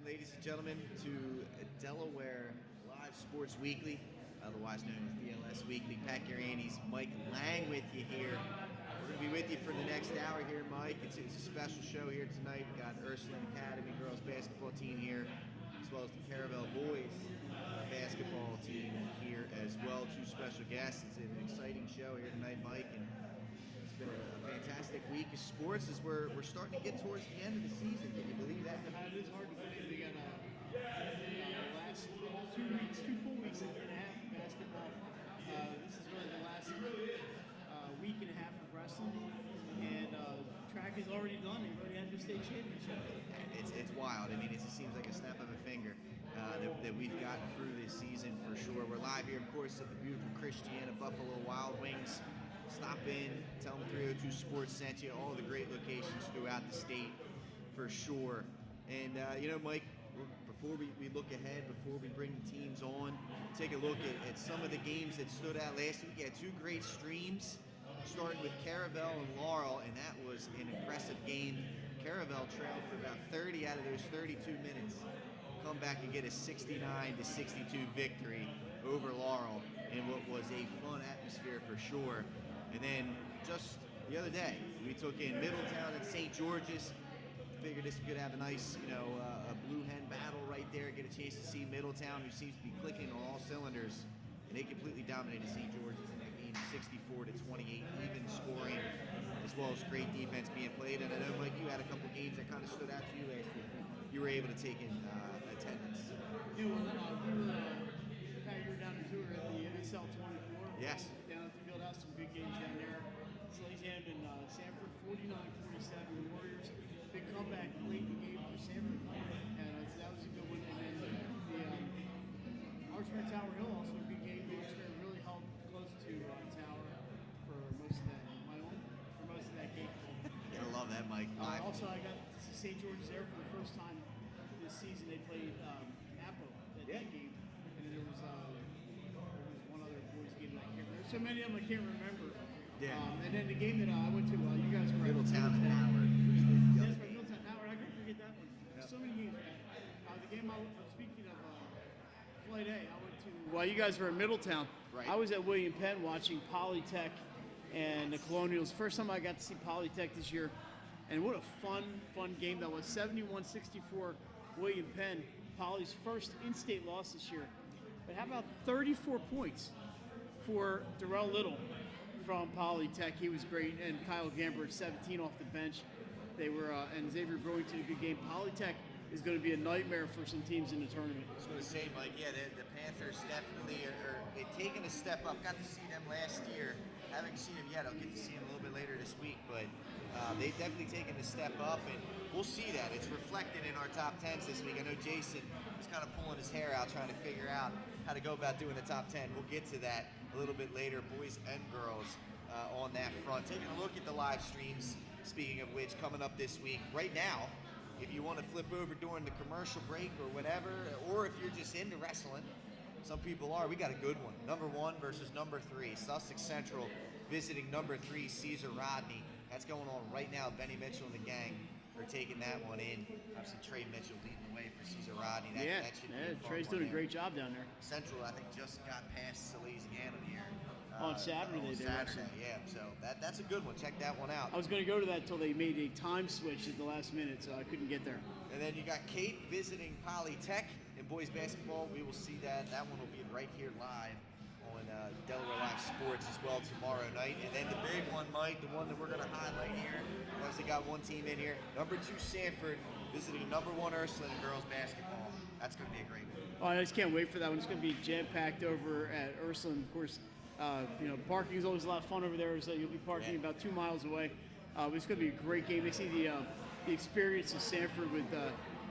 Welcome, ladies and gentlemen, to Delaware Live Sports Weekly, otherwise known as DLS Weekly. Pack your anties. Mike Lang with you here. We're going to be with you for the next hour here, Mike. It's a special show here tonight. We've got Ursuline Academy girls basketball team here, as well as the Caravel boys basketball team here as well. Two special guests. It's an exciting show here tonight, Mike. And it's been a fantastic week of sports as we're starting to get towards the end of the season. Can you believe that? It is hard to believe. We got the last 2 weeks, 2 full weeks and a half of basketball. This is really the last week and a half of wrestling, and track is already done. They've already had their state championship. It's wild. I mean, it just seems like a snap of a finger that we've gotten through this season for sure. We're live here, of course, at the beautiful Christiana Buffalo Wild Wings. Stop in, tell them 302 Sports sent you, all the great locations throughout the state for sure. And, Mike, before we look ahead, before we bring the teams on, take a look at some of the games that stood out last week. You had 2 great streams, starting with Caravel and Laurel, and that was an impressive game. Caravel trailed for about 30 out of those 32 minutes. Come back and get a 69-62 victory over Laurel in what was a fun atmosphere for sure. And then just the other day, we took in Middletown and St. George's. Figured this could have a nice, a blue hen battle right there. Get a chance to see Middletown, who seems to be clicking on all cylinders. And they completely dominated St. George's in that game, 64-28, even scoring, as well as great defense being played. And I know, Mike, you had a couple games that kind of stood out to you last week. You were able to take in attendance. Yeah, well, you were down to tour at the NSL 24. Yes. Down at the field house, some big games down there. Salesian and Sanford, 49-47. The Warriors, big comeback late in the game for Sanford, and that was a good one. And then the Archman Tower Hill, also a big game. Archman really held close to Tower for most of that game. You gotta love that, Mike. Also, I got to see St. George's there for the first time this season. They played Napo that game, and then there was one other boys game that I can't remember. There's so many of them I can't remember. Yeah. And then the game that I went to, you guys were Middletown and Howard. That's right, Middletown Howard. I couldn't forget that one. There's so many games. The game speaking of Flight A, I went to. While you guys were in Middletown, right. I was at William Penn watching Polytech and the Colonials. First time I got to see Polytech this year, and what a fun game that was. 71-64 William Penn, Poly's first in-state loss this year. But how about 34 points for Darrell Little from Polytech? He was great, and Kyle Gambert, 17 off the bench. They were, and Xavier Brewington, a good game. Polytech is going to be a nightmare for some teams in the tournament. I was going to say, Mike, yeah, the Panthers definitely they've taken a step up. Got to see them last year. Haven't seen them yet. I'll get to see them a little bit later this week, but they've definitely taken a step up, and we'll see that. It's reflected in our top 10s this week. I know Jason is kind of pulling his hair out trying to figure out how to go about doing the top 10. We'll get to that a little bit later, boys and girls, on that front. Taking a look at the live streams, speaking of which, coming up this week. Right now, if you want to flip over during the commercial break or whatever, or if you're just into wrestling, some people are, we got a good one. Number 1 versus number 3. Sussex Central visiting number 3, Caesar Rodney. That's going on right now. Benny Mitchell and the gang are taking that one in. Obviously, Trey Mitchell leading the way for Caesar Rodney. That should be a fun Trey's one doing a there. great job down there. Central, I think, just got past Salesiana here. On Saturday, on Saturday, yeah. So that's a good one. Check that one out. I was going to go to that until they made a time switch at the last minute, so I couldn't get there. And then you got Kate visiting Polytech in boys basketball. We will see that. That one will be right here live on Delaware Live Sports as well tomorrow night. And then the big one, Mike, the one that we're going to highlight here. We obviously got one team in here. Number 2 Sanford visiting number 1 Ursuline in girls basketball. That's going to be a great one. Oh, I just can't wait for that one. It's going to be jam-packed over at Ursuline. Of course, parking is always a lot of fun over there, so you'll be parking about 2 miles away. But it's going to be a great game. They see the experience of Sanford with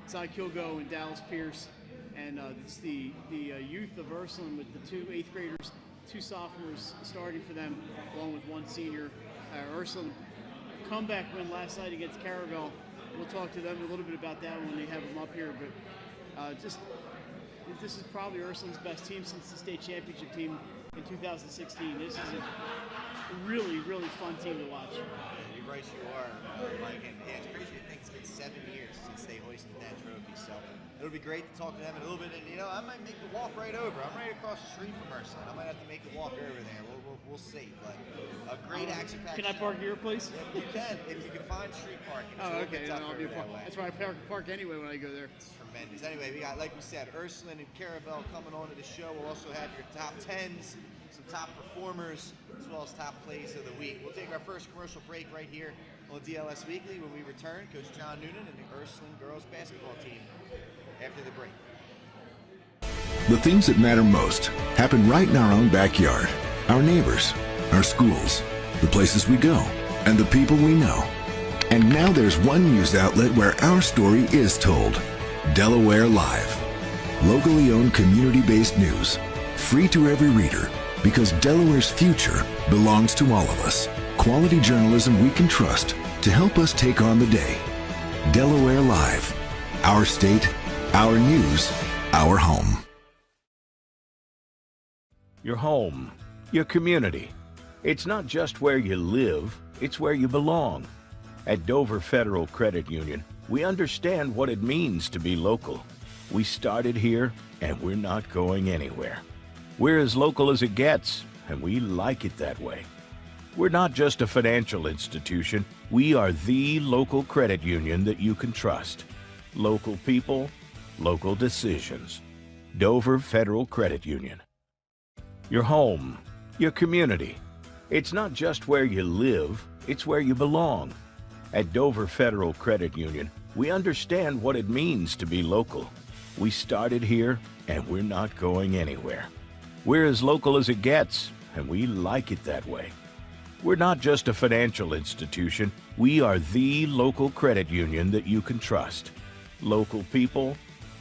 Cy Kilgo and Dallas Pierce, and it's the youth of Ursuline with the 2 8th graders, 2 sophomores starting for them, along with 1 senior. Ursuline comeback win last night against Caravel. We'll talk to them a little bit about that when they have them up here, but this is probably Ursuline's best team since the state championship team in 2016. This is a really, really fun team to watch. You're right, you are, Mike. And yeah, it's crazy to think It's been 7 years since they hoisted that trophy, so it'll be great to talk to them in a little bit. And I might make the walk right over. I'm right across the street from Ursuline. I might have to make the walk over there. We'll see. But a great action-packed. Can I park at your place? Yeah, you can if you can find street parking. Oh, okay. I'll be That's why I park anyway when I go there. It's tremendous. Anyway, we got, like we said, Ursuline and Caravel coming on to the show. We'll also have your top 10s, some top performers, as well as top plays of the week. We'll take our first commercial break right here on DLS Weekly. When we return, Coach John Noonan and the Ursuline girls basketball team after the break. The things that matter most happen right in our own backyard. Our neighbors, our schools, the places we go, and the people we know. And now there's one news outlet where our story is told. Delaware Live. Locally owned, community-based news. Free to every reader, because Delaware's future belongs to all of us. Quality journalism we can trust to help us take on the day. Delaware Live. Our state, our news, our home. Your home, your community. It's not just where you live, it's where you belong. At Dover Federal Credit Union, we understand what it means to be local. We started here, and we're not going anywhere. We're as local as it gets, and we like it that way. We're not just a financial institution, we are the local credit union that you can trust. Local people, local decisions. Dover Federal Credit Union. Your home, your community. It's not just where you live, it's where you belong. At Dover Federal Credit Union, we understand what it means to be local. We started here, and we're not going anywhere. We're as local as it gets, and we like it that way. We're not just a financial institution, we are the local credit union that you can trust. Local people,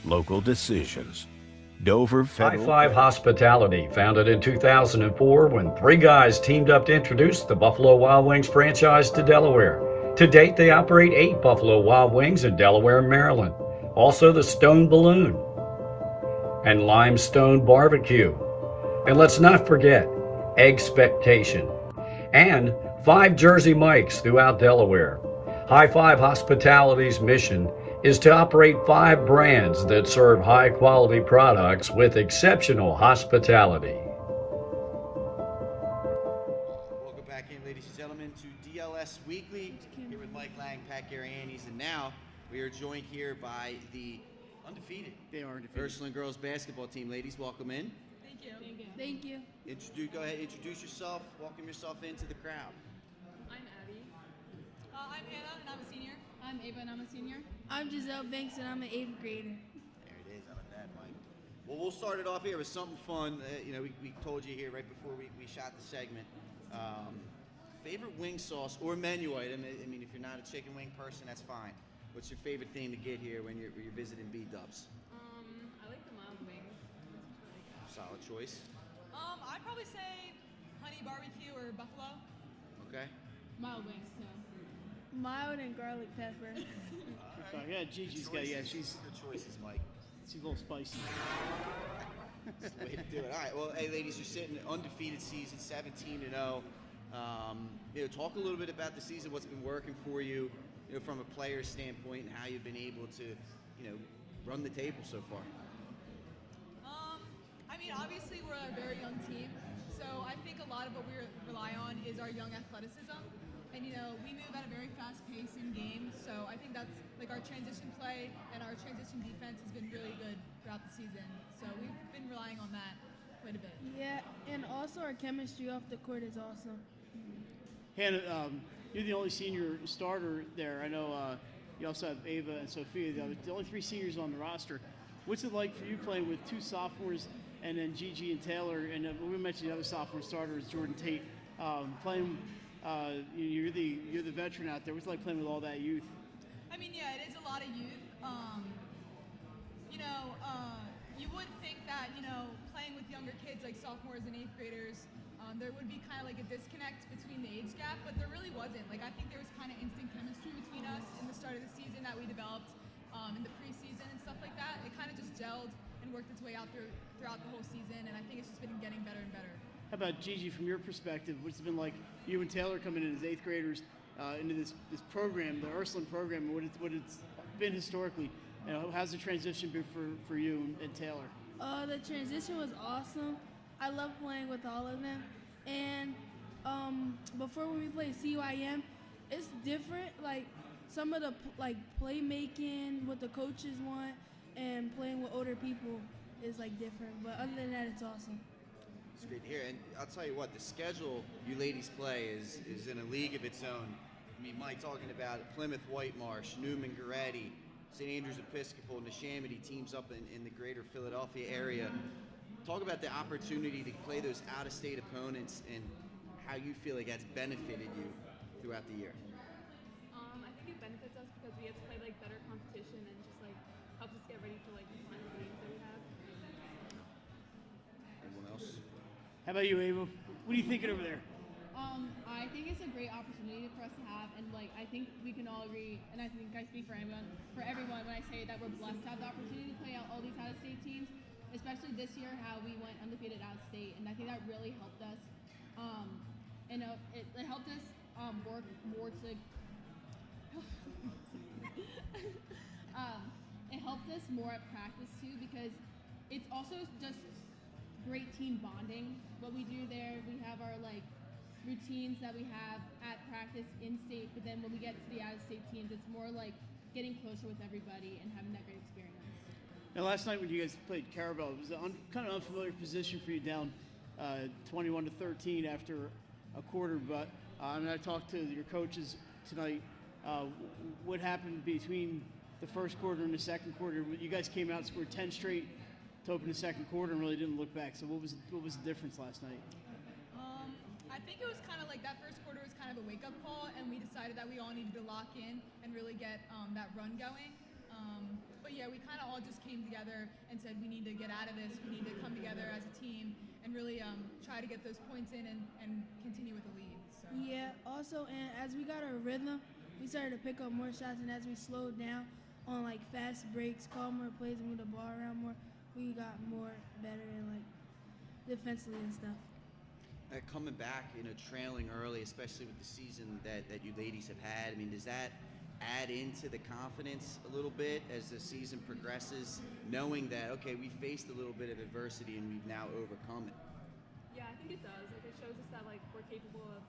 local decisions. Dover Federal. High Five Hospitality, founded in 2004 when three guys teamed up to introduce the Buffalo Wild Wings franchise to Delaware. To date, they operate 8 Buffalo Wild Wings in Delaware and Maryland. Also the Stone Balloon and Limestone Barbecue. And let's not forget Expectation and 5 Jersey Mikes throughout Delaware. High Five Hospitality's mission is to operate 5 brands that serve high-quality products with exceptional hospitality. Welcome back in, ladies and gentlemen, to DLS Weekly. Here with Mike Lang, Pat Garianis, and now we are joined here by the undefeated. They are undefeated. Ursuline girls basketball team. Ladies, welcome in. Thank you. Thank you. Go ahead, introduce yourself, welcome yourself into the crowd. I'm Abby. I'm Anna, and I'm a senior. I'm Ava, and I'm a senior. I'm Giselle Banks, and I'm an 8th grader. There it is, I'm a dad, Mike. Well, we'll start it off here with something fun. We told you here right before we shot the segment. Favorite wing sauce or menu item? I mean, if you're not a chicken wing person, that's fine. What's your favorite thing to get here when you're visiting B-Dubs? I like the mild wings. Solid choice. I'd probably say honey barbecue or buffalo. Okay. Mild wings, too. Mild and garlic pepper. Yeah, Gigi's got, she's Good choices, Mike. a little spicy. That's the way to do it. All right. Well, hey, ladies, you're sitting undefeated season, 17-0. Talk a little bit about the season. What's been working for you, from a player standpoint, and how you've been able to, run the table so far. Obviously we're a very young team, so I think a lot of what we rely on is our young athleticism. And we move at a very fast pace in games, so I think that's like our transition play and our transition defense has been really good throughout the season. So we've been relying on that quite a bit. Yeah, and also our chemistry off the court is awesome. Hannah, you're the only senior starter there. I know you also have Ava and Sophia, the only 3 seniors on the roster. What's it like for you playing with 2 sophomores and then Gigi and Taylor? And we mentioned the other sophomore starter is Jordan Tate. You're the veteran out there. What's it like playing with all that youth? It is a lot of youth. You would think that, playing with younger kids like sophomores and 8th graders, there would be kind of like a disconnect between the age gap, but there really wasn't. Like, I think there was kind of instant chemistry between us in the start of the season that we developed in the preseason and stuff like that. It kind of just gelled and worked its way out throughout the whole season, and I think it's just been getting better and better. How about Gigi, from your perspective? What's it been like you and Taylor coming in as 8th graders? into this program, the Ursuline program, and what it's been historically. How's the transition been for you and Taylor? The transition was awesome. I love playing with all of them. And before when we played CYM, it's different. Like some of the playmaking, what the coaches want, and playing with older people is like different. But other than that, it's awesome. It's great to hear. And I'll tell you what, the schedule you ladies play is in a league of its own. I mean, Mike talking about Plymouth Whitemarsh, Newman Goretti, St. Andrews Episcopal, Neshaminy teams up in the greater Philadelphia area. Talk about the opportunity to play those out-of-state opponents and how you feel like that's benefited you throughout the year. I think it benefits us because we get to play like better competition and just like helps us get ready for like the final games that we have. Anyone else? How about you, Ava? What are you thinking over there? I think it's a great opportunity for us to have, and like I think we can all agree, and I think I speak for everyone when I say that we're blessed to have the opportunity to play out all these out-of-state teams, especially this year how we went undefeated out-of-state, and I think that really helped us. It helped us work more to. It helped us more at practice too because it's also just great team bonding. What we do there, we have our like routines that we have at practice in state, but then when we get to the out-of-state teams, it's more like getting closer with everybody and having that great experience. Now, last night when you guys played Caravel, it was kind of unfamiliar position for you, down 21-13 after a quarter. But I talked to your coaches tonight. What happened between the first quarter and the second quarter? You guys came out and scored 10 straight to open the second quarter and really didn't look back. So what was the difference last night? I think it was kind of like that first quarter was kind of a wake-up call, and we decided that we all needed to lock in and really get that run going. But yeah, we kind of all just came together and said we need to get out of this. We need to come together as a team and really try to get those points in and continue with the lead. So. Yeah, also, and as we got our rhythm, we started to pick up more shots, and as we slowed down on like fast breaks, call more plays, and move the ball around more, we got more better and like defensively and stuff. Coming back, trailing early, especially with the season that you ladies have had, I mean, does that add into the confidence a little bit as the season progresses, knowing that, okay, we faced a little bit of adversity and we've now overcome it? Yeah, I think it does. Like it shows us that like we're capable of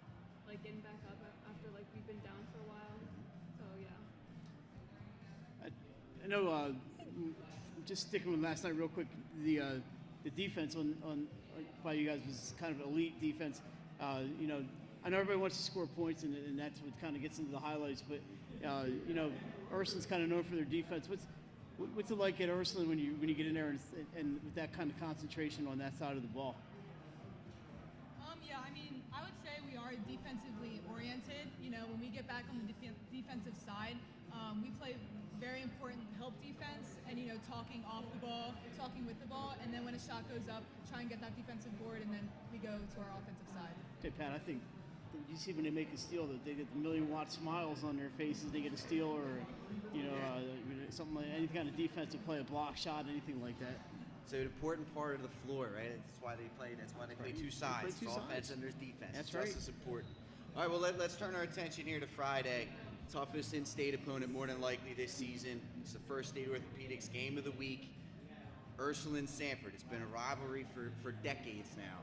like getting back up after like we've been down for a while. So yeah. I know. Just sticking with last night real quick, the defense on by you guys was kind of elite defense. I know everybody wants to score points, and that's what kind of gets into the highlights. But Ursuline's kind of known for their defense. What's it like at Ursuline when you get in there and with that kind of concentration on that side of the ball? Yeah, I mean, I would say we are defensively oriented. When we get back on the defensive side, we play very important help defense and, talking off the ball, talking with the ball, and then when a shot goes up, try and get that defensive board, and then we go to our offensive side. Okay, Pat, I think you see when they make a steal that they get the million-watt smiles on their faces. They get a steal or, something like any kind of defensive play, a block shot, anything like that. It's an important part of the floor, right? That's why they play two sides. There's offense and there's defense. That's just as important. All right, well, let's turn our attention here to Friday. Toughest in-state opponent more than likely this season. It's the first state orthopedics game of the week. Ursuline Sanford. It's been a rivalry for decades now.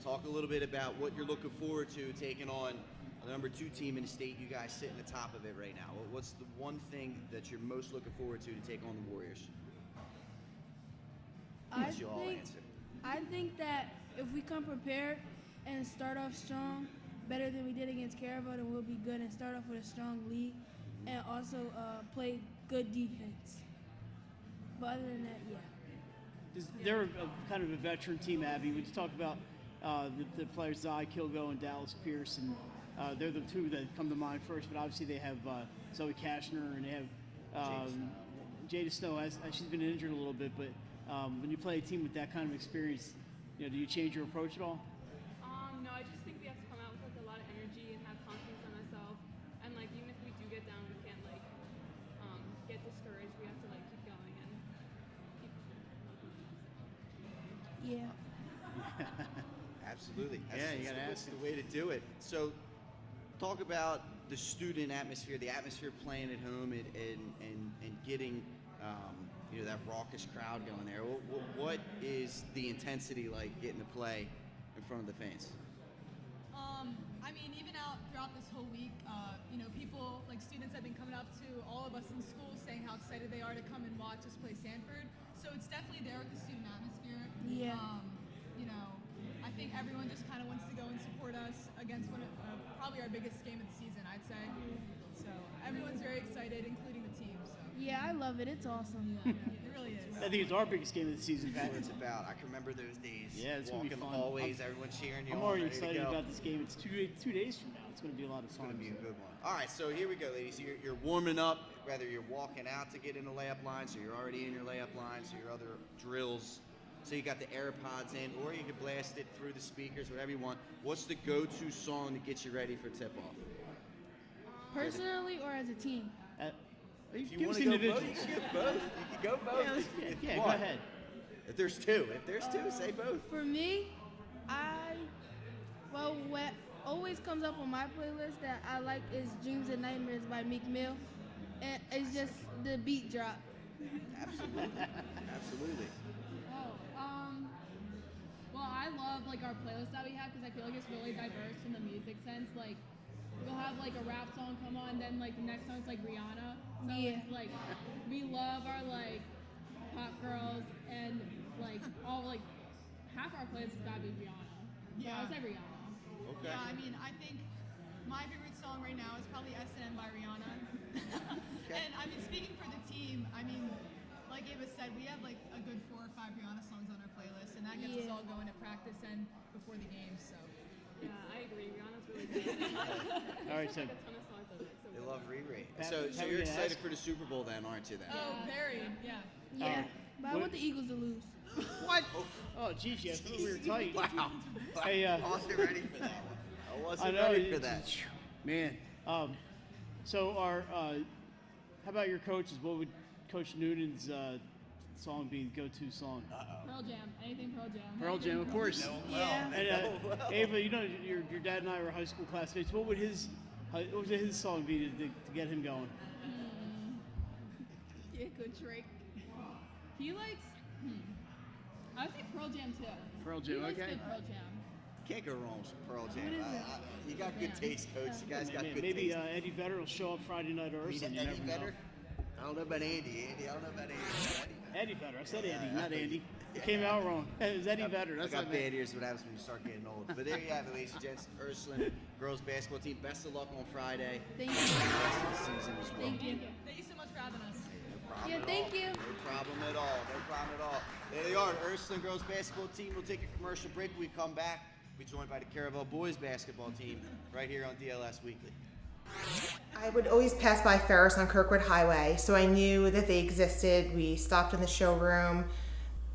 Talk a little bit about what you're looking forward to taking on the number 2 team in the state. You guys sit in the top of it right now. What's the one thing that you're most looking forward to take on the Warriors? I think that if we come prepared and start off strong, better than we did against Caravel, then we'll be good and start off with a strong lead and also play good defense. But other than that, yeah. They're kind of a veteran team, Abby. We just talked about the players Zai Kilgo and Dallas Pierce, and they're the two that come to mind first. But obviously they have Zoe Kashner and they have Jada Snow. She's been injured a little bit, but when you play a team with that kind of experience, do you change your approach at all? No, I just think we have to come out with like a lot of energy and have confidence in ourselves. And like even if we do get down, we can't like get discouraged. We have to like keep going and keep. Yeah. Absolutely. You gotta ask. That's the way to do it. So talk about the student atmosphere, the atmosphere playing at home, and getting that raucous crowd going there. What is the intensity like getting to play in front of the fans? I mean, even out throughout this whole week, people, like students, have been coming up to all of us in school saying how excited they are to come and watch us play Sanford. So it's definitely there with the student atmosphere. Yeah. I think everyone just kind of wants to go and support us against probably our biggest game of the season, I'd say. So everyone's very excited, including the team. So. Yeah, I love it. It's awesome. It really is. I think it's our biggest game of the season, Pat. That's what it's about. I can remember those days. Yeah, it's going to be walking fun. the hallways, everyone cheering you on. I'm already ready to excited go. about this game. It's 2 days from now. It's going to be a lot of fun. It's going to be a good one. All right, so here we go, ladies. You're warming up, whether you're walking out to get in the layup line, so you're already in your layup line, so your other drills. So you got the AirPods in, or you can blast it through the speakers, whatever you want. What's the go-to song to get you ready for tip-off? Personally or as a team? If you want to go both, you can get both. You can go both. Yeah, go ahead. If there's two, say both. For me, what always comes up on my playlist that I like is Dreams and Nightmares by Meek Mill. And it's just the beat drop. Absolutely. Well, I love like our playlist that we have because I feel like it's really diverse in the music sense. Like we'll have like a rap song come on, then like the next song's like Rihanna. So Yeah. it's, like we love our like pop girls and like all like half our playlist has gotta be Rihanna. So I would say Rihanna. Okay. Yeah, I mean, I think my favorite song right now is probably S&M by Rihanna. And I mean, speaking for the team, I mean, like Ava said, we have like a good 4 or 5 Rihanna songs on our playlist, and that gets us all going to practice and before the games. So. Yeah, I agree. Rihanna's really good. All right, so Like a ton of songs I like. So They love Riri. Pat, So Pat, you're we gonna excited ask- for the Super Bowl then, aren't you then? Oh, very, yeah. Yeah. But I want the Eagles to lose. What? Oh, geez, yes, we were tight. Wow. Hey, I wasn't ready for that one. I I wasn't know, ready for that. Man. So how about your coaches? What would Coach Noonan's song be, go-to song? Pearl Jam. Anything Pearl Jam. Pearl Jam, of course. Yeah. And Ava, you know your dad and I were high school classmates. What would his song be to get him going? Yeah, good trick. He likes. I would say Pearl Jam too. Pearl He Jam, likes okay. good Pearl Jam. Can't go wrong with Pearl Jam. What is it? You got good taste, Coach. You guys got good Maybe taste. Eddie Vedder will show up Friday night or Need Ursuline. You Eddie never know. Vedder? I don't know about Andy. I don't know about Andy. Eddie Vedder. I said Andy, not Andy. It came out wrong. It was Eddie Vedder. I That's got what I meant. bad ears. What happens when you start getting old? But there you have it, ladies and gents. Ursuline girls basketball team. Best of luck on Friday. Thank And you. the rest of the season as well. Thank you. Thank you so much for having us. No problem Yeah, at thank all. you. No problem at all. No problem at all. There they are. The Ursuline girls basketball team. We'll take a commercial break. When we come back, we'll be joined by the Caravel boys basketball team right here on DLS Weekly. I would always pass by Ferris on Kirkwood Highway, so I knew that they existed. We stopped in the showroom.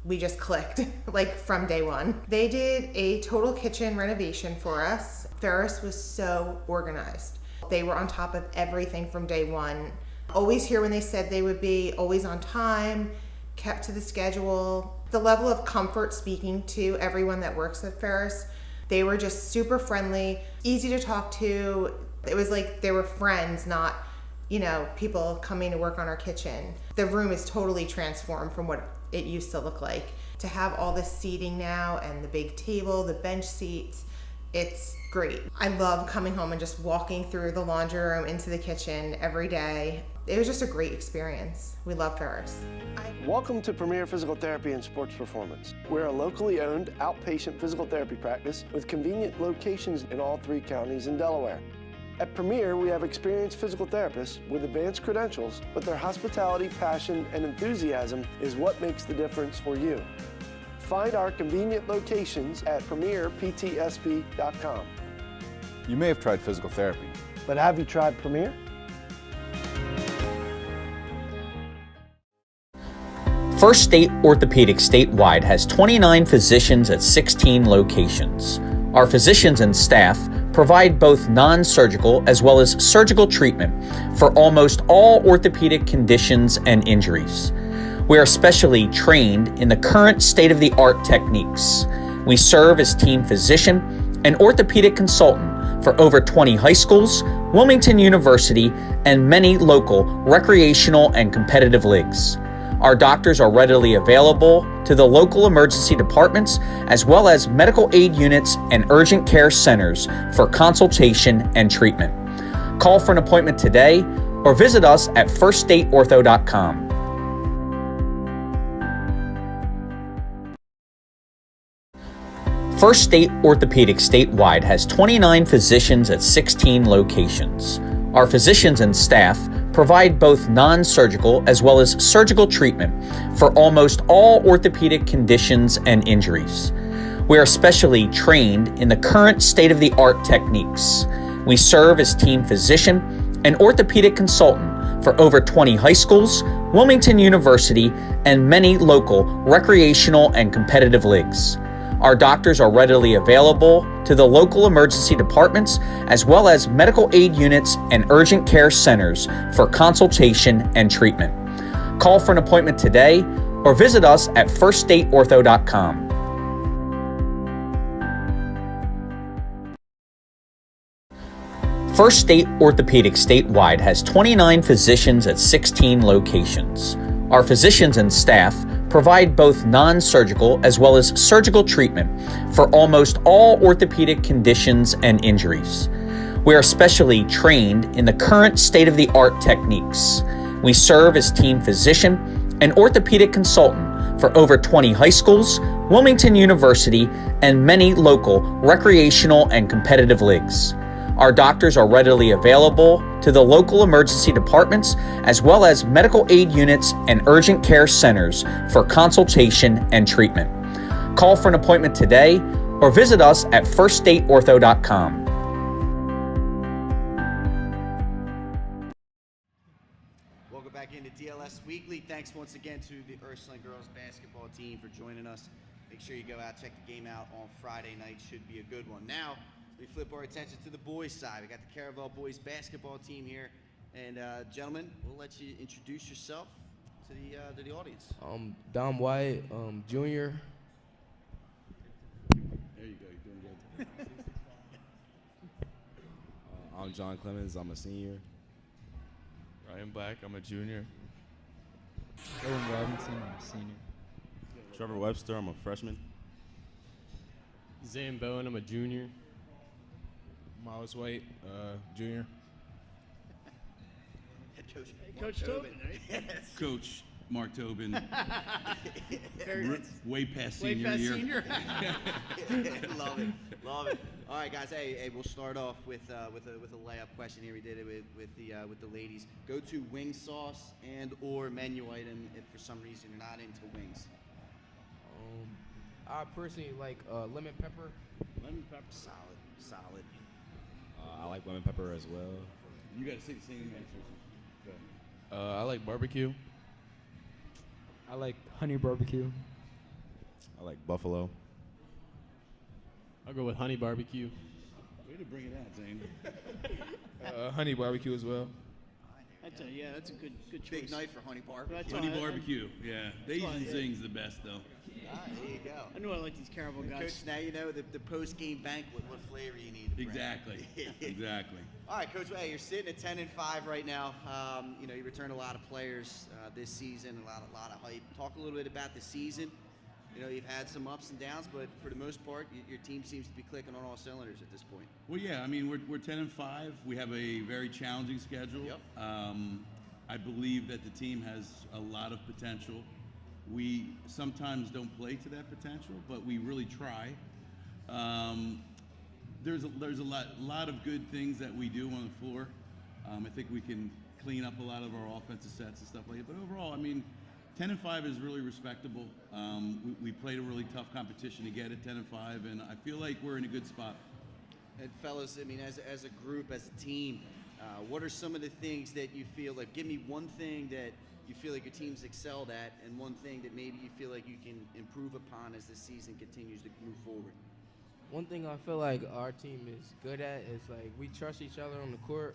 We just clicked, like from day one. They did a total kitchen renovation for us. Ferris was so organized. They were on top of everything from day one. Always here when they said they would be, always on time, kept to the schedule. The level of comfort speaking to everyone that works at Ferris, they were just super friendly, easy to talk to. It was like they were friends, not, people coming to work on our kitchen. The room is totally transformed from what it used to look like. To have all this seating now and the big table, the bench seats, it's great. I love coming home and just walking through the laundry room into the kitchen every day. It was just a great experience. We love Ferris. Welcome to Premier Physical Therapy and Sports Performance. We're a locally owned outpatient physical therapy practice with convenient locations in all 3 counties in Delaware. At Premier, we have experienced physical therapists with advanced credentials, but their hospitality, passion, and enthusiasm is what makes the difference for you. Find our convenient locations at premierptsp.com. You may have tried physical therapy, But have you tried Premier? First State Orthopedics statewide has 29 physicians at 16 locations. Our physicians and staff provide both non-surgical as well as surgical treatment for almost all orthopedic conditions and injuries. We are specially trained in the current state-of-the-art techniques. We serve as team physician and orthopedic consultant for over 20 high schools, Wilmington University, and many local recreational and competitive leagues. Our doctors are readily available to the local emergency departments as well as medical aid units and urgent care centers for consultation and treatment. Call for an appointment today or visit us at firststateortho.com. First State Orthopedic statewide has 29 physicians at 16 locations. Our physicians and staff provide both non-surgical as well as surgical treatment for almost all orthopedic conditions and injuries. We are specially trained in the current state-of-the-art techniques. We serve as team physician and orthopedic consultant for over 20 high schools, Wilmington University, and many local recreational and competitive leagues. Our doctors are readily available to the local emergency departments as well as medical aid units and urgent care centers for consultation and treatment. Call for an appointment today or visit us at firststateortho.com. First State Orthopedic statewide has 29 physicians at 16 locations. Our physicians and staff provide both non-surgical as well as surgical treatment for almost all orthopedic conditions and injuries. We are specially trained in the current state-of-the-art techniques. We serve as team physician and orthopedic consultant for over 20 high schools, Wilmington University, and many local recreational and competitive leagues. Our doctors are readily available to the local emergency departments as well as medical aid units and urgent care centers for consultation and treatment. Call for an appointment today or visit us at firststateortho.com. Welcome back into DLS Weekly. Thanks once again to the Ursuline girls basketball team for joining us. Make sure you go out, check the game out on Friday night. Should be a good one. Now, we flip our attention to the boys' side. We got the Caravel boys basketball team here, and gentlemen, we'll let you introduce yourself to the audience. Dom White, junior. There you go. You're doing good. I'm John Clemens. I'm a senior. Ryan Black. I'm a junior. Owen Robinson. I'm a senior. Trevor Webster. I'm a freshman. Zan Bowen. I'm a junior. Miles White, junior. Head coach, Coach Tobin, right? Yes. Coach Mark Tobin. Way past Way senior past year. senior. Love it. All right, guys. Hey, we'll start off with a layup question here. We did it with the ladies. Go to wing sauce and or menu item if for some reason you're not into wings. I personally like lemon pepper. Lemon pepper, solid. I like lemon pepper as well. You got to say the same answers. I like barbecue. I like honey barbecue. I like buffalo. I'll go with honey barbecue. Way to bring it out, Zane. Honey barbecue as well. That's a good choice. Big night for honey barbecue. Honey barbecue, yeah. They and Zing's the best, though. There you go. I knew I like these Caravel guys. Coach, now you know the post-game banquet, what flavor you need. Exactly. Exactly. All right, Coach. Hey, you're sitting at 10-5 right now. You returned a lot of players this season, a lot of hype. Talk a little bit about the season. You've had some ups and downs, but for the most part, your team seems to be clicking on all cylinders at this point. Well, yeah. I mean, we're 10-5. We have a very challenging schedule. Yep. I believe that the team has a lot of potential. We sometimes don't play to that potential, but we really try. There's a lot of good things that we do on the floor. I think we can clean up a lot of our offensive sets and stuff like that. But overall, I mean, 10-5 is really respectable. We played a really tough competition to get it 10-5, and I feel like we're in a good spot. And fellas, I mean, as a group, as a team, what are some of the things that you feel like? Give me one thing that you feel like your team's excelled at, and one thing that maybe you feel like you can improve upon as the season continues to move forward. One thing I feel like our team is good at is like we trust each other on the court.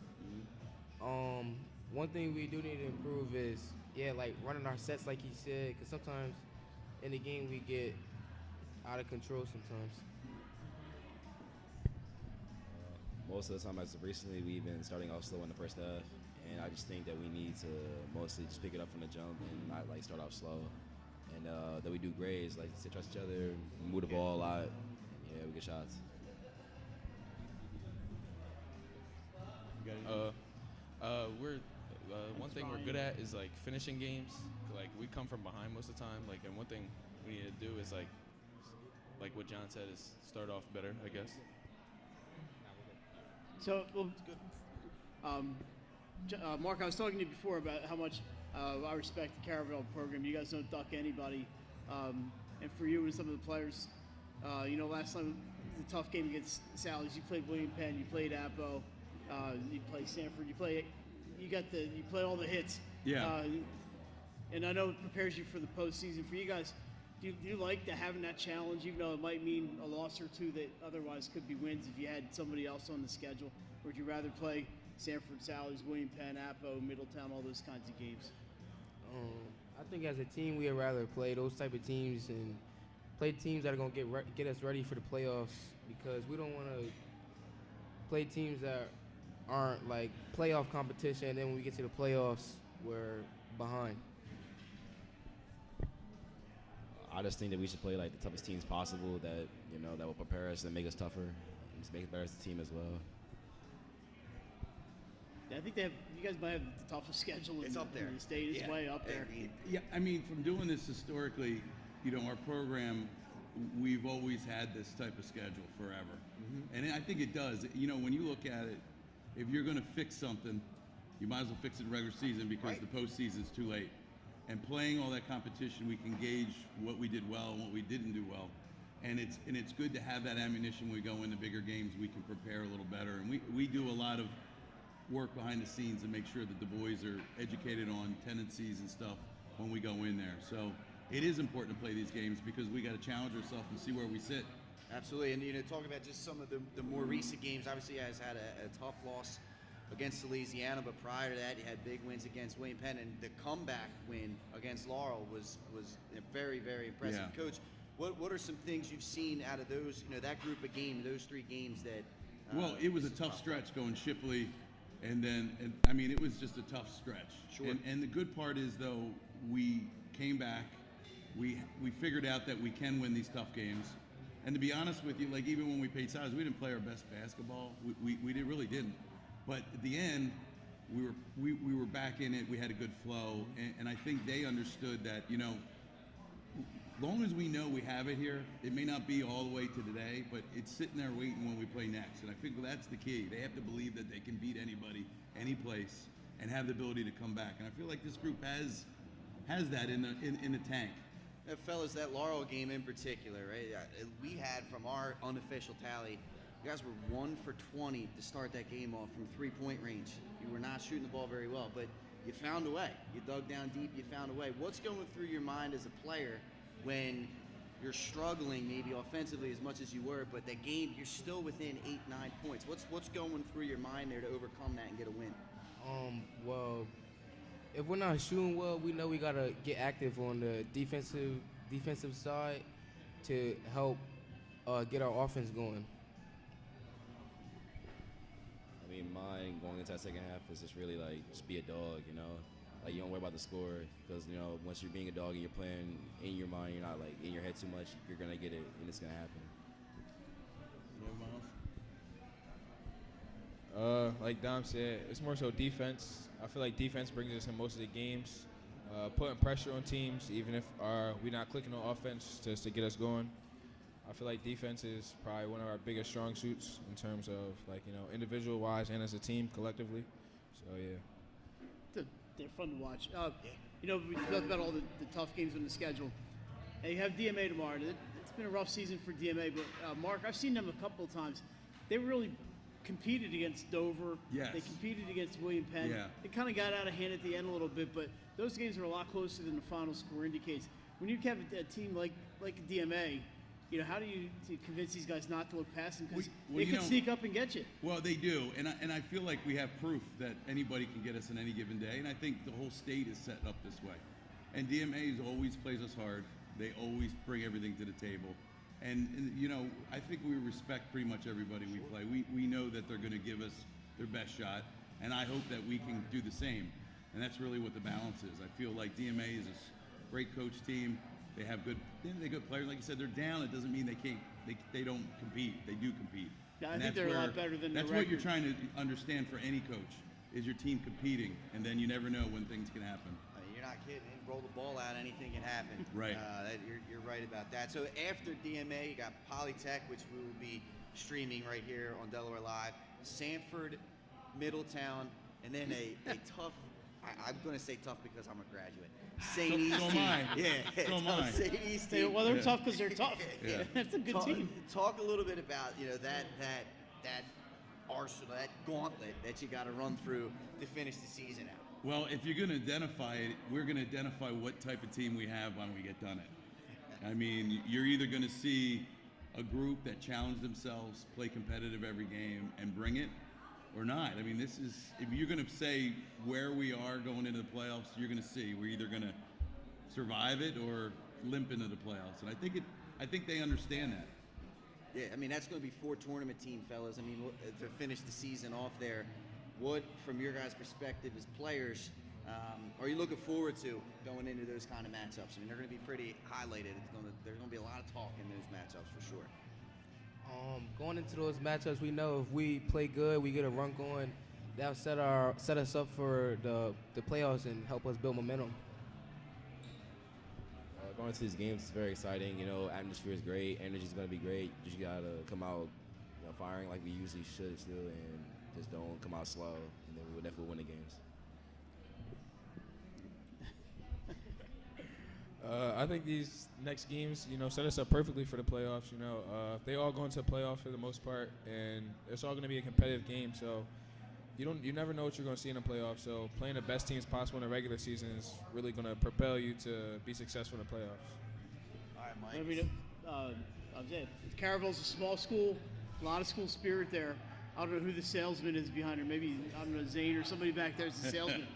One thing we do need to improve is like running our sets like he said, because sometimes in the game we get out of control sometimes. most of the time, as of recently, we've been starting off slow in the first half, and I just think that we need to mostly just pick it up from the jump and not like start off slow. And that we do great is like to trust each other, move the ball a lot, and, yeah, we get shots. We're one thing we're good at is like finishing games. Like we come from behind most of the time. Like, and one thing we need to do is like what John said, is start off better, I guess. So, well, Mark, I was talking to you before about how much I respect the Caravel program. You guys don't duck anybody, and for you and some of the players, last time it was a tough game against Sally's. You played William Penn, you played Appo, you played Sanford, you play all the hits. Yeah. And I know it prepares you for the postseason. For you guys, do you like having that challenge, even though it might mean a loss or two that otherwise could be wins if you had somebody else on the schedule? Or would you rather play Sanford, Sally's, William Penn, Appo, Middletown, all those kinds of games? I think as a team, we'd rather play those type of teams and play teams that are going to get us ready for the playoffs, because we don't want to play teams that aren't like playoff competition, and then when we get to the playoffs, we're behind. I just think that we should play like the toughest teams possible that that will prepare us and make us tougher, and just make us better as a team as well. Yeah, I think you guys might have the toughest schedule in the state. It's way up there. Yeah, I mean, from doing this historically, our program, we've always had this type of schedule forever. Mm-hmm. And I think it does. When you look at it, if you're going to fix something, you might as well fix it in regular season, because the postseason's too late. And playing all that competition, we can gauge what we did well and what we didn't do well. And it's good to have that ammunition when we go into bigger games. We can prepare a little better. And we do a lot of work behind the scenes to make sure that the boys are educated on tendencies and stuff when we go in there. So it is important to play these games, because we got to challenge ourselves and see where we sit. Absolutely, and talking about just some of the more recent games, obviously you guys had a tough loss against Louisiana, but prior to that you had big wins against William Penn, and the comeback win against Laurel was very, very impressive. Yeah. Coach, what are some things you've seen out of those, that group of games, those 3 games that well, it was a tough stretch going Shipley, and I mean, it was just a tough stretch. Sure. And the good part is, though, we came back, we figured out that we can win these tough games. And to be honest with you, like even when we played size, we didn't play our best basketball. We really didn't. But at the end, we were back in it. We had a good flow, and I think they understood that, long as we know we have it here, it may not be all the way to today, but it's sitting there waiting when we play next. And I think that's the key. They have to believe that they can beat anybody, any place, and have the ability to come back. And I feel like this group has that in the tank. Fellas, that Laurel game in particular, right? We had, from our unofficial tally, you guys were 1 for 20 to start that game off from 3-point range. You were not shooting the ball very well, but you found a way. You dug down deep, you found a way. What's going through your mind as a player when you're struggling maybe offensively as much as you were, but that game you're still within 8-9 points? What's going through your mind there to overcome that and get a win? Well, if we're not shooting well, we know we gotta get active on the defensive side to help get our offense going. I mean, mine going into that second half is just really like just be a dog, Like you don't worry about the score, because once you're being a dog and you're playing in your mind, you're not like in your head too much. You're gonna get it, and it's gonna happen. Like Dom said, it's more so defense. I feel like defense brings us in most of the games, putting pressure on teams, even if we're not clicking on offense to get us going. I feel like defense is probably one of our biggest strong suits in terms of individual wise and as a team collectively. So yeah. They're fun to watch. We talked about all the tough games on the schedule. And you have DMA tomorrow. It's been a rough season for DMA, but Mark, I've seen them a couple of times. They really competed against Dover. Yes. They competed against William Penn. Yeah. It kind of got out of hand at the end a little bit, but those games are a lot closer than the final score indicates. When you have a team like DMA, how do you convince these guys not to look past them? Because they could sneak up and get you. Well, they do, and I feel like we have proof that anybody can get us on any given day, and I think the whole state is set up this way. And DMA always plays us hard. They always bring everything to the table. And you know, I think we respect pretty much everybody we play. We know that they're going to give us their best shot, and I hope that we can do the same. And that's really what the balance is. I feel like DMA is a great coach team. They have good players. Like you said, they're down. It doesn't mean they can't. They don't compete. They do compete. Yeah, I think they're a lot better than that's the what you're record. trying to understand for any coach is your team competing, and then you never know when things can happen. You're not kidding. Roll the ball out, anything can happen. Right. You're right about that. So after DMA, you got Polytech, which we will be streaming right here on Delaware Live, Sanford, Middletown, and then a tough, I'm going to say tough because I'm a graduate, St. East So am team. I. Yeah. So am I. St. East team. Well, they're tough because they're tough. Yeah. That's a good team. Talk a little bit about, you know, that arsenal, that gauntlet that you got to run through to finish the season out. Well, if you're going to identify it, we're going to identify what type of team we have when we get done it. I mean, you're either going to see a group that challenge themselves, play competitive every game, and bring it, or not. I mean, this is, if you're going to say where we are going into the playoffs, you're going to see we're either going to survive it or limp into the playoffs. And I think they understand that. Yeah, I mean, that's going to be 4 tournament team, fellas. I mean, to finish the season off there, what, from your guys' perspective as players, are you looking forward to going into those kind of matchups? I mean, they're going to be pretty highlighted. There's going to be a lot of talk in those matchups for sure. Going into those matchups, we know if we play good, we get a run going, that'll set us up for the playoffs and help us build momentum. Going into these games is very exciting. You know, atmosphere is great. Energy is going to be great. You just got to come out, you know, firing like we usually should still, and just don't come out slow, and then we'll definitely win the games. I think these next games, you know, set us up perfectly for the playoffs. You know, they all go into the playoffs for the most part, and it's all going to be a competitive game. So you never know what you're going to see in the playoffs. So playing the best teams possible in the regular season is really going to propel you to be successful in the playoffs. All right, Mike. I mean, Caravel's a small school, a lot of school spirit there. I don't know who the salesman is behind her. Maybe, I don't know, Zane or somebody back there is the salesman.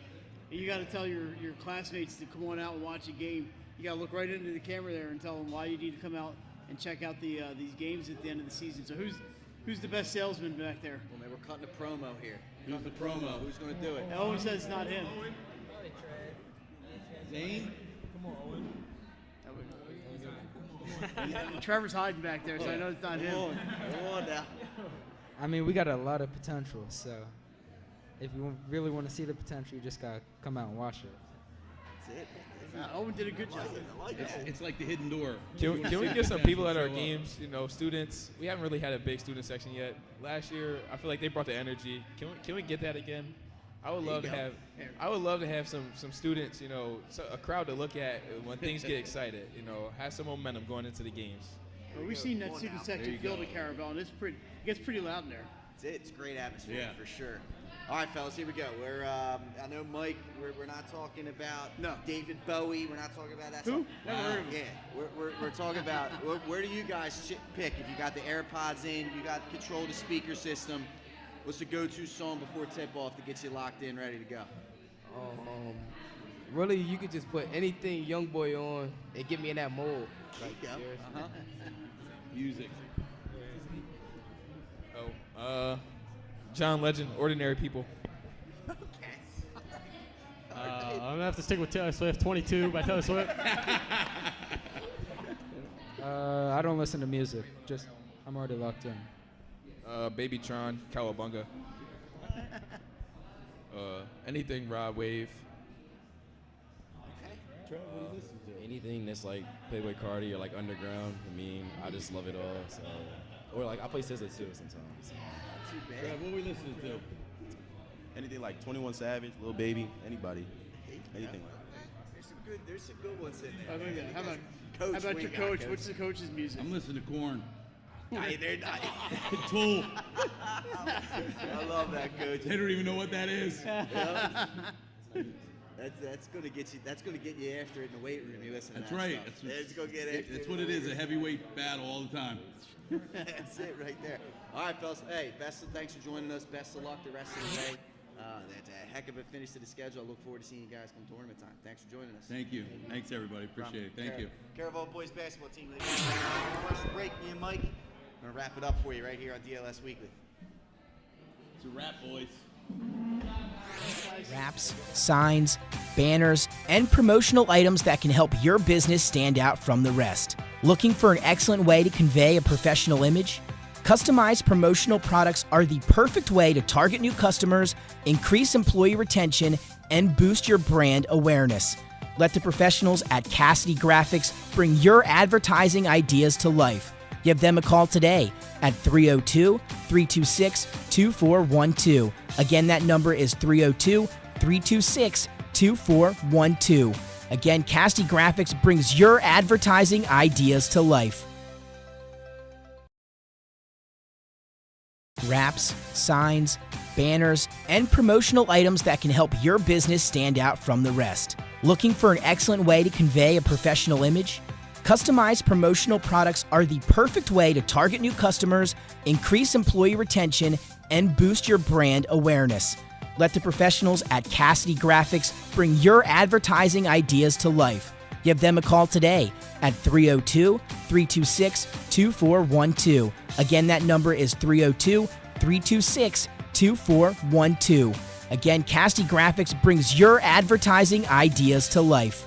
And you got to tell your classmates to come on out and watch a game. You got to look right into the camera there and tell them why you need to come out and check out these games at the end of the season. So who's the best salesman back there? Well, man, we're cutting a promo here. Who's the promo? Who's going to do it? Owen says it's not him. Zane? Trevor's hiding back there, so I know it's not him. Come on now. I mean, we got a lot of potential, so if you really want to see the potential, you just got to come out and watch it. That's it. Owen did a good job. I like that. It's like the hidden door. Can we get some people at our games? You know, students. We haven't really had a big student section yet. Last year, I feel like they brought the energy. Can we get that again? I would love to have some students. You know, a crowd to look at when things get excited. You know, have some momentum going into the games. Well, we've seen that student section filled at Caravel, and it gets pretty loud in there. It's a great atmosphere for sure. All right, fellas, here we go. I know Mike. We're not talking about David Bowie. We're not talking about that. Who? Never heard of him. Yeah, we're talking about where do you guys pick? If you got the AirPods in, you got control the speaker system. What's the go-to song before tip-off to get you locked in, ready to go? Really, you could just put anything Young Boy on and get me in that mold. There you go. Music. John Legend, Ordinary People. I'm going to have to stick with Taylor Swift, 22 by Taylor Swift. I don't listen to music. I'm already locked in. Baby Tron, Cowabunga. Anything Rod Wave. Anything that's like Playboy Cardi or like underground. I mean, I just love it all. So, or like I play SZA too sometimes. Trev, what are we listening to? Anything like 21 Savage, Lil Baby, anybody, anything like that. There's some good ones in there. How about your coach? What's the coach's music? I'm listening to Korn. They're not. Tool. I love that, coach. They don't even know what that is. That's gonna get you. That's gonna get you after it in the weight room. You listen to That's that right. stuff. It's gonna get after That's it what in it the is. weight A room. heavyweight battle all the time. That's it right there. All right, fellas. Hey, thanks for joining us. Best of luck the rest of the day. That's a heck of a finish to the schedule. I look forward to seeing you guys come tournament time. Thanks for joining us. Thank you. Thanks, everybody. Appreciate it. Thank you. Caravel boys basketball team. Commercial break. Me and Mike. I'm going to wrap it up for you right here on DLS Weekly. It's a wrap, boys. Wraps, signs, banners, and promotional items that can help your business stand out from the rest. Looking for an excellent way to convey a professional image? Customized promotional products are the perfect way to target new customers, increase employee retention, and boost your brand awareness. Let the professionals at Cassidy Graphics bring your advertising ideas to life. Give them a call today at 302-326-2412. Again, that number is 302-326-2412. Again, Cassidy Graphics brings your advertising ideas to life. Wraps, signs, banners, and promotional items that can help your business stand out from the rest. Looking for an excellent way to convey a professional image? Customized promotional products are the perfect way to target new customers, increase employee retention, and boost your brand awareness. Let the professionals at Cassidy Graphics bring your advertising ideas to life. Give them a call today at 302-326-2412. Again, that number is 302-326-2412. Again, Cassidy Graphics brings your advertising ideas to life.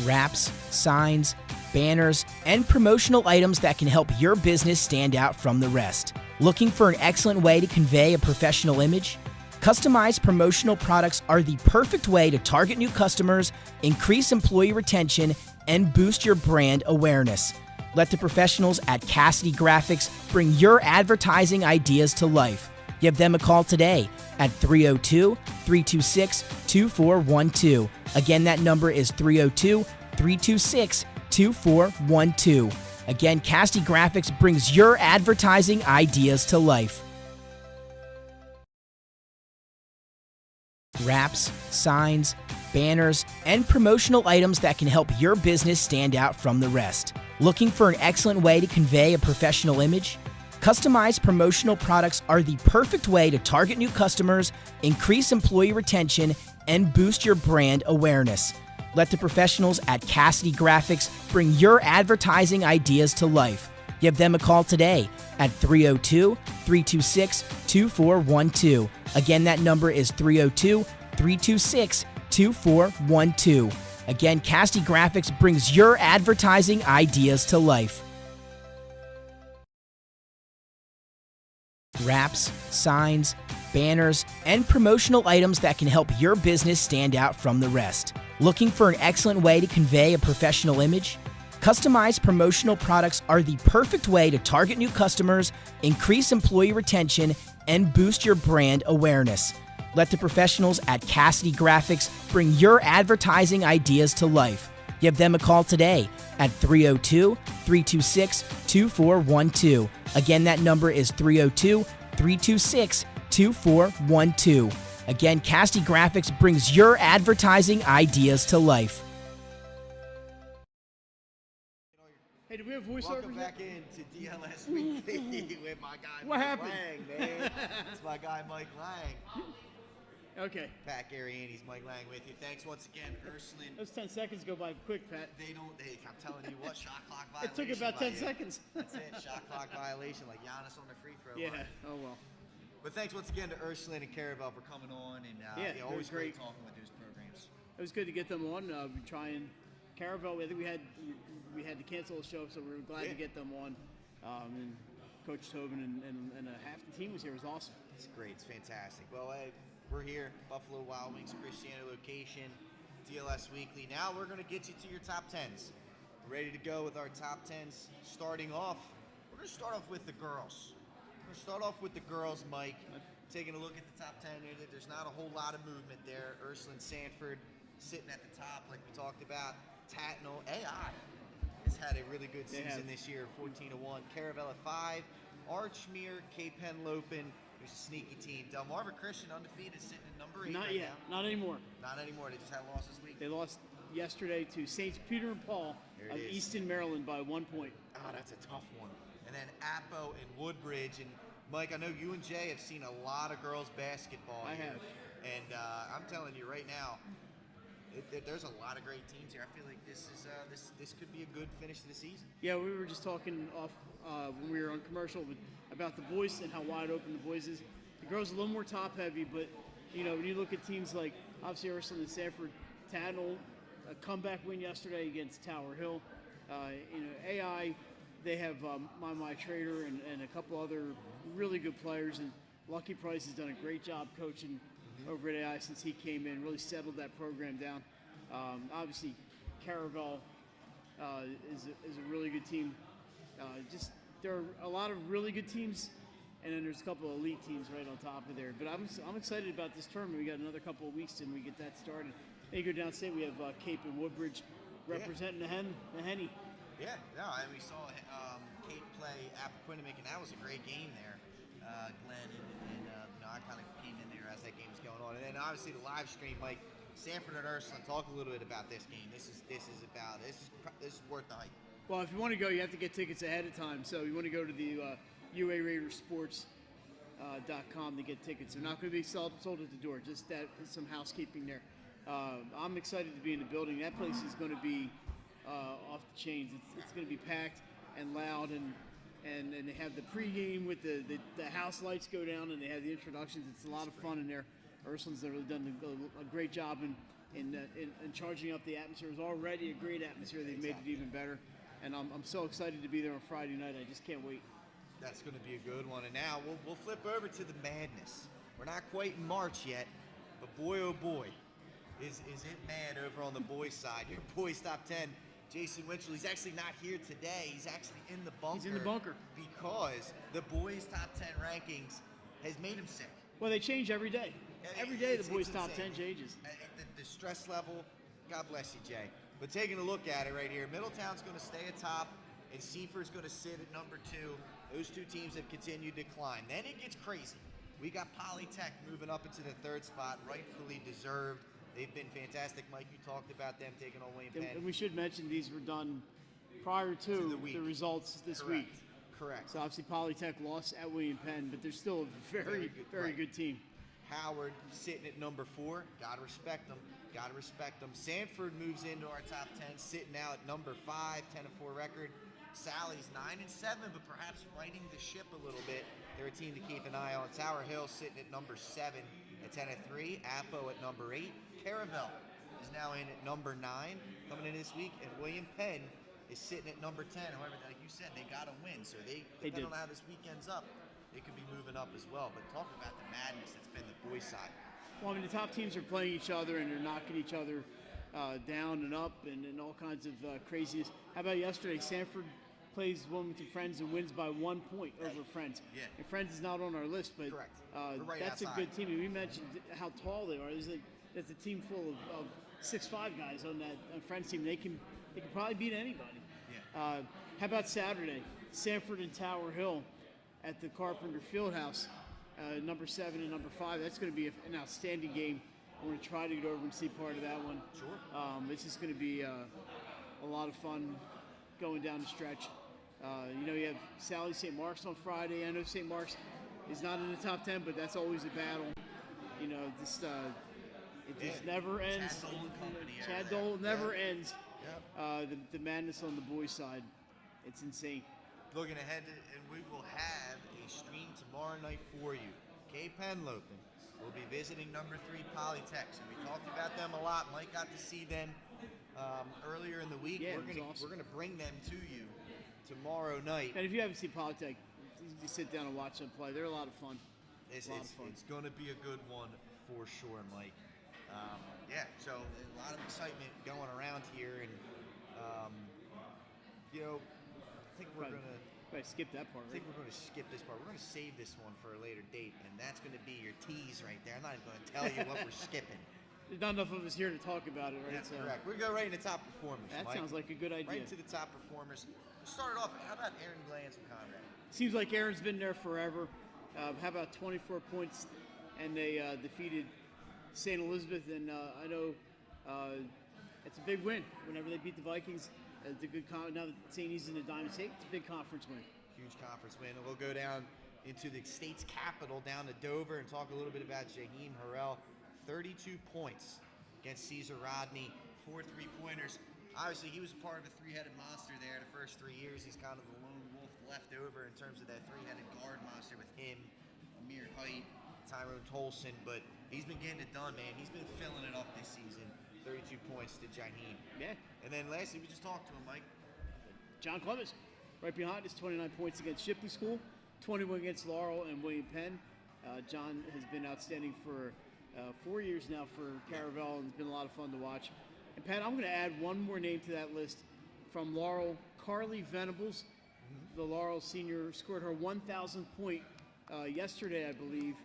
Wraps, signs, banners, and promotional items that can help your business stand out from the rest. Looking for an excellent way to convey a professional image? Customized promotional products are the perfect way to target new customers, increase employee retention, and boost your brand awareness. Let the professionals at Cassidy Graphics bring your advertising ideas to life. Give them a call today at 302-326-2412. Again, that number is 302-326-2412. Again, Cassidy Graphics brings your advertising ideas to life. Wraps, signs, banners, and promotional items that can help your business stand out from the rest. Looking for an excellent way to convey a professional image? Customized promotional products are the perfect way to target new customers, increase employee retention, and boost your brand awareness. Let the professionals at Cassidy Graphics bring your advertising ideas to life. Give them a call today at 302-326-2412. Again, that number is 302-326-2412. Again, Cassidy Graphics brings your advertising ideas to life. Wraps, signs, banners, and promotional items that can help your business stand out from the rest. Looking for an excellent way to convey a professional image? Customized promotional products are the perfect way to target new customers, increase employee retention, and boost your brand awareness. Let the professionals at Cassidy Graphics bring your advertising ideas to life. Give them a call today at 302-326-2412. Again, that number is 302-326-2412. Again, Cassidy Graphics brings your advertising ideas to life. Hey, do we have voiceovers? Welcome back into DLS Weekly with my guy What Mike happened? Lang, man. It's my guy Mike Lang. Okay. Pat Ariani's Mike Lang with you. Thanks once again, Ursuline. Those 10 seconds go by quick, Pat. I'm telling you what, shot clock violation. It took about 10 by you. seconds. That's it, shot clock violation like Giannis on the free throw Yeah, line. oh well. But thanks once again to Ursuline and Caravel for coming on, and always great talking with those programs. It was good to get them on. We try and Caravel. I think we had to cancel the show, so we were glad to get them on. And Coach Tobin and half the team was here. It was awesome. It's great. It's fantastic. Well, we're here, Buffalo Wild Wings, Christiana location, DLS Weekly. Now we're going to get you to your top 10s. We're ready to go with our top 10s. Starting off, we're going to start off with the girls. We're going to start off with the girls, Mike. Taking a look at the top 10, there's not a whole lot of movement there. Ursuline Sanford sitting at the top, like we talked about. Tatnall, AI has had a really good season this year, 14-1. Caravel at 5. Archmere, Cape Henlopen. There's a sneaky team. Delmarva Christian undefeated, sitting at number 8 Not right yet. now. Not anymore. Not anymore. They just had a loss this week. They lost yesterday to Saints Peter and Paul of Easton, Maryland by 1 point. Oh, that's a tough one. And then Appo and Woodbridge, and Mike, I know you and Jay have seen a lot of girls basketball. I here, have. and I'm telling you right now, there's a lot of great teams here. I feel like this could be a good finish to the season. Yeah, we were just talking off when we were on commercial about the boys and how wide open the boys is. The girls are a little more top heavy, but when you look at teams like obviously Ursuline and Sanford, Tatnall, a comeback win yesterday against Tower Hill. AI, they have my Trader and a couple other really good players, and Lucky Price has done a great job coaching over at AI since he came in, really settled that program down. Obviously, Caravel is a really good team. There are a lot of really good teams, and then there's a couple of elite teams right on top of there. But I'm excited about this tournament. We got another couple of weeks and we get that started. Then you go downstate, we have Cape and Woodbridge representing the Henny. Yeah, no, and we saw Kate play Appoquinimink, and that was a great game there, Glenn. And I kind of came in there as that game was going on. And then obviously the live stream, Mike, Sanford and Ursuline. Talk a little bit about this game. This is worth the hype. Well, if you want to go, you have to get tickets ahead of time. So you want to go to the UARaidersports.com to get tickets. They're not going to be sold at the door. Just that some housekeeping there. I'm excited to be in the building. That place is going to be off the chains. It's going to be packed and loud, and they have the pregame with the house lights go down, and they have the introductions. It's a lot of fun in there. Ursuline's really done a great job in charging up the atmosphere. It was already a great atmosphere. They've made it even better, and I'm so excited to be there on Friday night. I just can't wait. That's going to be a good one. And now we'll flip over to the madness. We're not quite in March yet, but boy, oh boy, is it mad over on the boys' side. Your boys' top 10, Jason Winchell, he's actually not here today. He's actually in the bunker. He's in the bunker. Because the boys' top 10 rankings has made him sick. Well, they change every day. Every day the boys' top insane. 10 changes. The stress level, God bless you, Jay. But taking a look at it right here, Middletown's going to stay atop, and Seaford's going to sit at number 2. Those two teams have continued to climb. Then it gets crazy. We got Polytech moving up into the 3rd spot, rightfully deserved. They've been fantastic. Mike, you talked about them taking on William Penn. And we should mention these were done prior to the results this week. Correct. So obviously Polytech lost at William Penn, but they're still a very good team. Howard sitting at number 4. Gotta respect them. Sanford moves into our top 10, sitting now at number 5, 10-4 record. Sally's 9-7, but perhaps righting the ship a little bit. They're a team to keep an eye on. Tower Hill sitting at number 7 at 10-3. Appo at number 8. Caravel is now in at number 9 coming in this week, and William Penn is sitting at number 10. However, like you said, they got to win, so depending on how this weekend's up, they could be moving up as well. But talk about the madness that's been the boys' side. Well, I mean, the top teams are playing each other, and they're knocking each other down and up, and all kinds of craziness. How about yesterday? Sanford plays Wilmington Friends and wins by 1 point over Friends. Yeah. And Friends is not on our list, but that's outside. A good team. And we mentioned how tall they are. That's a team full of 6'5" guys on that Friends team. They can probably beat anybody. Yeah. How about Saturday? Sanford and Tower Hill at the Carpenter Fieldhouse, number 7 and number 5. That's going to be an outstanding game. We're going to try to get over and see part of that one. Sure. It's just going to be a lot of fun going down the stretch. You have Sally St. Mark's on Friday. I know St. Mark's is not in the top 10, but that's always a battle. It just never ends. Chad Dole never ends. Yep. The madness on the boys' side, it's insane. Looking ahead, and we will have a stream tomorrow night for you. Kay Penlopen will be visiting number 3 Polytech. So we talked about them a lot. Mike got to see them earlier in the week. Yeah, we're gonna bring them to you tomorrow night. And if you haven't seen Polytech, you sit down and watch them play. They're a lot of fun. It's going to be a good one for sure, Mike. So a lot of excitement going around here, and I think we're gonna skip that part. I think we're going to skip this part. We're going to save this one for a later date, and that's going to be your tease right there. I'm not even going to tell you what we're skipping. There's not enough of us here to talk about it, right? That's correct. We're going to go right into top performers. That Mike. sounds like a good idea. Right into the top performers. Let's start it off. How about Aaron Glantz and Conrad? Seems like Aaron's been there forever. How about 24 points, and they defeated St. Elizabeth, and I know it's a big win whenever they beat the Vikings. It's a good now that St. E's in the Diamond State, it's a big conference win. Huge conference win. And we'll go down into the state's capital down to Dover and talk a little bit about Jaheim Harrell. 32 points against Caesar Rodney, 4 3-pointers. Obviously, he was a part of a three-headed monster there the first 3 years. He's kind of the lone wolf left over in terms of that three-headed guard monster with him, Amir Height, Tyrone Tolson, but he's been getting it done, man. He's been filling it up this season. 32 points to Jaheim. Yeah. And then lastly, we just talked to him, Mike. John Clemens, right behind us, 29 points against Shipley School, 21 against Laurel and William Penn. John has been outstanding for 4 years now for Caravel, and it's been a lot of fun to watch. And Pat, I'm going to add one more name to that list from Laurel. Carly Venables, the Laurel senior, scored her 1,000th point yesterday, I believe,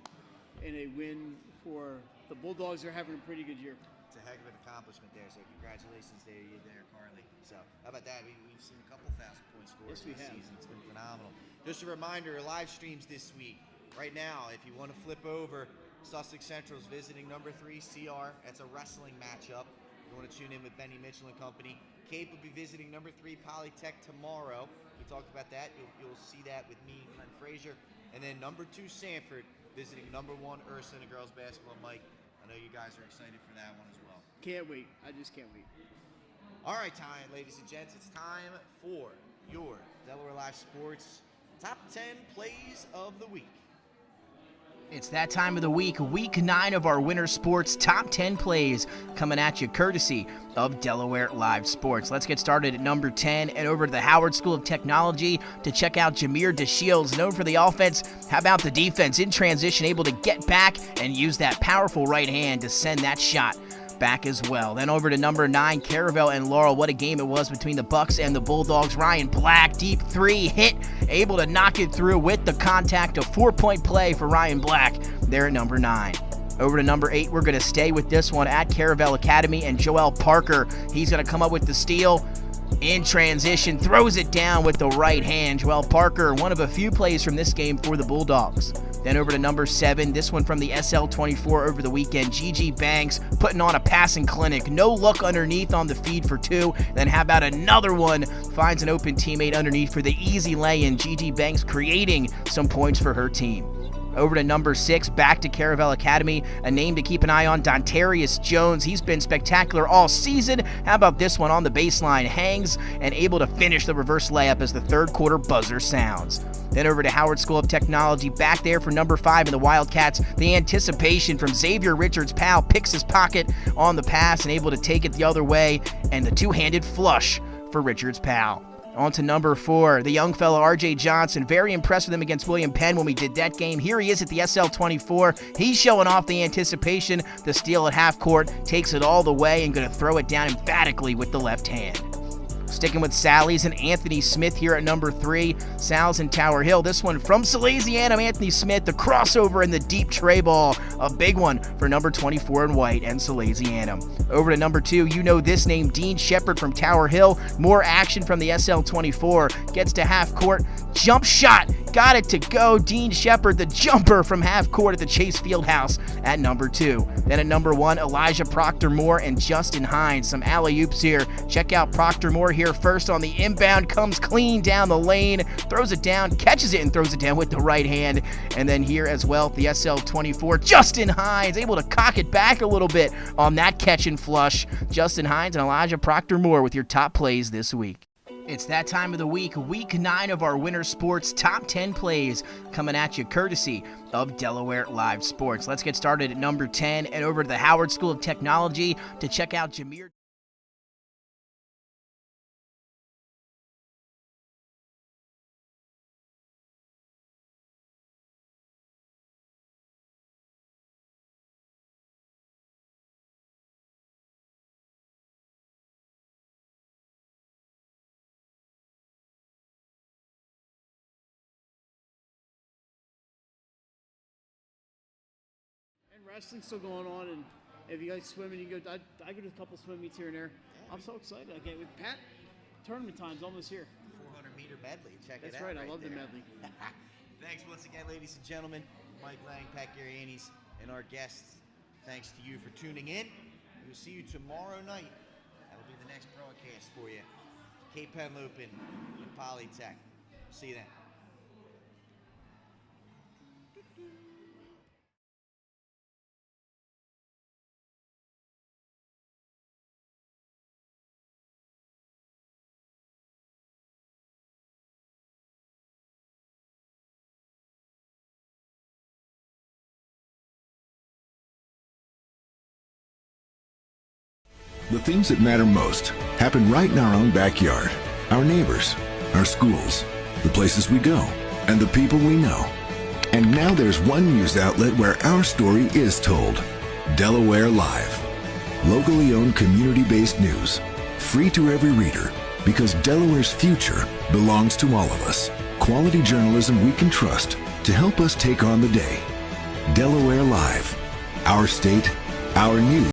in a win for the Bulldogs. They're having a pretty good year. It's a heck of an accomplishment there, so congratulations there, Carly. So how about that? We've seen a couple 1,000-point scores this season. It's been phenomenal. Just a reminder, live streams this week. Right now, if you want to flip over, Sussex Central's visiting number 3 CR. That's a wrestling matchup. You want to tune in with Benny Mitchell and company. Cape will be visiting number 3 Polytech tomorrow. We talked about that. You'll see that with me and Glenn Frazier. And then number 2 Sanford visiting number 1 Ursuline girls basketball. Mike, I know you guys are excited for that one as well. Can't wait. I just can't wait. All right, ladies and gents, it's time for your Delaware Live Sports Top 10 Plays of the Week. It's that time of the week, week 9 of our Winter Sports Top 10 Plays, coming at you courtesy of Delaware Live Sports. Let's get started at number 10 and over to the Howard School of Technology to check out Jameer DeShields, known for the offense. How about the defense in transition, able to get back and use that powerful right hand to send that shot back as well. Then over to number 9, Caravel and Laurel. What a game it was between the Bucks and the Bulldogs. Ryan Black, deep 3 hit, able to knock it through with the contact. A 4-point play for Ryan Black there at number 9. Over to number 8, we're going to stay with this one at Caravel Academy, and Joel Parker, he's going to come up with the steal. In transition, throws it down with the right hand. Joel Parker, one of a few plays from this game for the Bulldogs. Then over to number 7, this one from the SL24 over the weekend. Gigi Banks putting on a passing clinic. No look underneath on the feed for 2. Then how about another one? Finds an open teammate underneath for the easy lay-in. Gigi Banks creating some points for her team. Over to number 6, back to Caravel Academy. A name to keep an eye on, Dontarius Jones. He's been spectacular all season. How about this one on the baseline? Hangs and able to finish the reverse layup as the third quarter buzzer sounds. Then over to Howard School of Technology, back there for number 5 in the Wildcats. The anticipation from Xavier Richards-Powell, picks his pocket on the pass and able to take it the other way, and the two-handed flush for Richards-Powell. On to number 4, the young fella R.J. Johnson. Very impressed with him against William Penn when we did that game. Here he is at the SL24. He's showing off the anticipation. The steal at half court, takes it all the way and going to throw it down emphatically with the left hand. Sticking with Sally's and Anthony Smith here at number 3. Sal's in Tower Hill. This one from Salesianum, Anthony Smith, the crossover and the deep tray ball. A big one for number 24 in white and Salesianum. Over to number 2, you know this name, Dean Shepard from Tower Hill. More action from the SL24. Gets to half court. Jump shot. Got it to go. Dean Shepard, the jumper from half court at the Chase Fieldhouse at number 2. Then at number 1, Elijah Proctor-Moore and Justin Hines. Some alley-oops here. Check out Proctor-Moore here first on the inbound. Comes clean down the lane. Throws it down. Catches it and throws it down with the right hand. And then here as well, the SL24, Justin Hines able to cock it back a little bit on that catch and flush. Justin Hines and Elijah Proctor-Moore with your top plays this week. It's that time of the week, week 9 of our Winter Sports Top 10 Plays, coming at you courtesy of Delaware Live Sports. Let's get started at number 10 and over to the Howard School of Technology to check out Jameer. Wrestling's still going on, and if you like swimming, you go. I go to a couple swim meets here and there. I'm so excited. I can't with Pat. Tournament time's almost here. 400-meter medley. Check it out. That's right. I love there. the medley. Thanks once again, ladies and gentlemen. Mike Lang, Pat Garianis, and our guests. Thanks to you for tuning in. We'll see you tomorrow night. That'll be the next broadcast for you. Cape Henlopen and Polytech. See you then. The things that matter most happen right in our own backyard. Our neighbors, our schools, the places we go, and the people we know. And now there's one news outlet where our story is told. Delaware Live. Locally owned community-based news. Free to every reader, because Delaware's future belongs to all of us. Quality journalism we can trust to help us take on the day. Delaware Live. Our state, our news.